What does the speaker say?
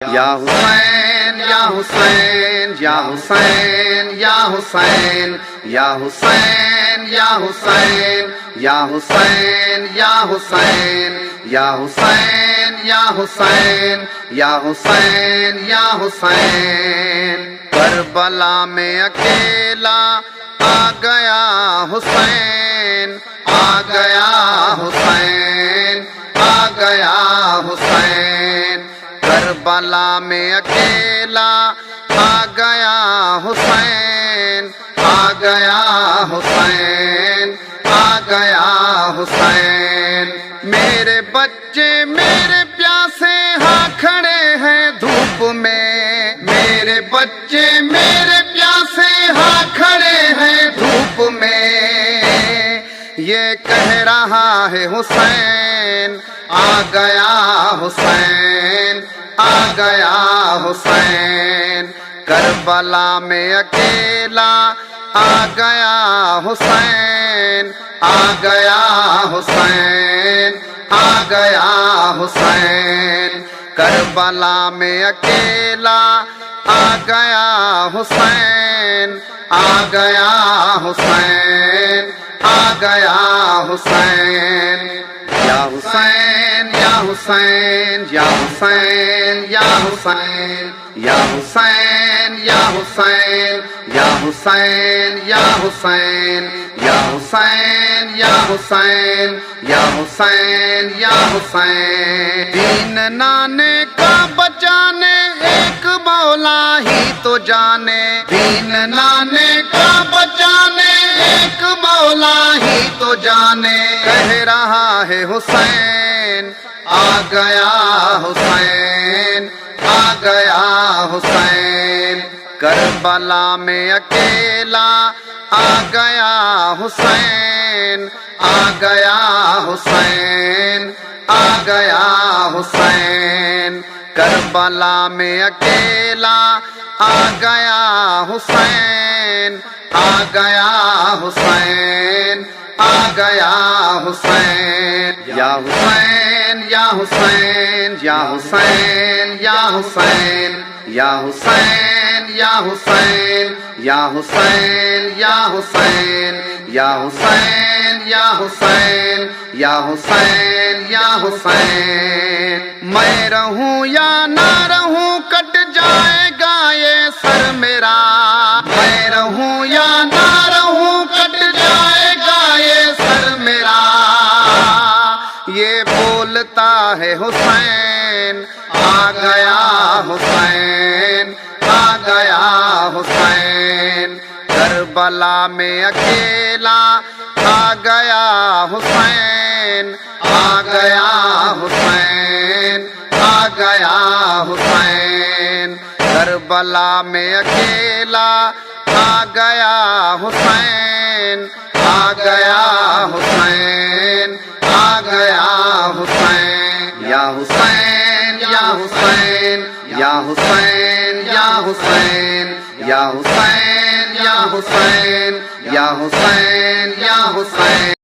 یا حسین یا حسین یا حسین یا حسین یا حسین یا حسین یا حسین یا حسین یا حسین یا حسین یا حسین یا حسین کربلا میں اکیلا آ گیا حسین آ گیا حسین آ گیا حسین کربلا میں اکیلا آ گیا حسین آ گیا حسین آ گیا حسین میرے بچے میرے پیاسے ہاں کھڑے ہیں دھوپ میں میرے بچے میرے پیاسے ہاں کھڑے ہیں دھوپ میں یہ کہہ رہا ہے حسین آ گیا حسین آ گیا حسین کربلا میں اکیلا آ گیا حسین آ گیا حسین آ گیا حسین کربلا میں اکیلا آ گیا حسین آ گیا حسین آ گیا حسین یا حسین یا حسین یا حسین یا حسین یا حسین یا حسین یا حسین یا حسین یا حسین یا حسین یا حسین یا حسین دین لانے کا بچانے ایک مولا ہی تو جانے دین لانے کا بچانے ایک مولا ہی تو جانے کہہ رہا ہے حسین آ گیا حسین آ گیا حسین کربلا میں اکیلا آ گیا حسین آ گیا حسین آ گیا حسین کربلا میں اکیلا آ گیا حسین آ گیا حسین آ گیا حسین یا حسین یا حسین یا حسین یا حسین یا حسین یا حسین یا حسین یا حسین یا حسین یا حسین یا حسین یا حسین میں رہوں یا نہ رہوں کٹ جائے گا یہ سر میرا میں رہوں یا نہ رہوں کٹ جائے گا یہ سر میرا یہ بولتا ہے حسین آ گیا حسین آ گیا حسین کربلا میں اکیلا آ گیا حسین آ گیا حسین آ گیا حسین کربلا میں اکیلا آ گیا حسین آ گیا حسین آ گیا حسین یا حسین یا حسین یا حسین یا حسین یا حسین یا حسین یا حسین یا حسین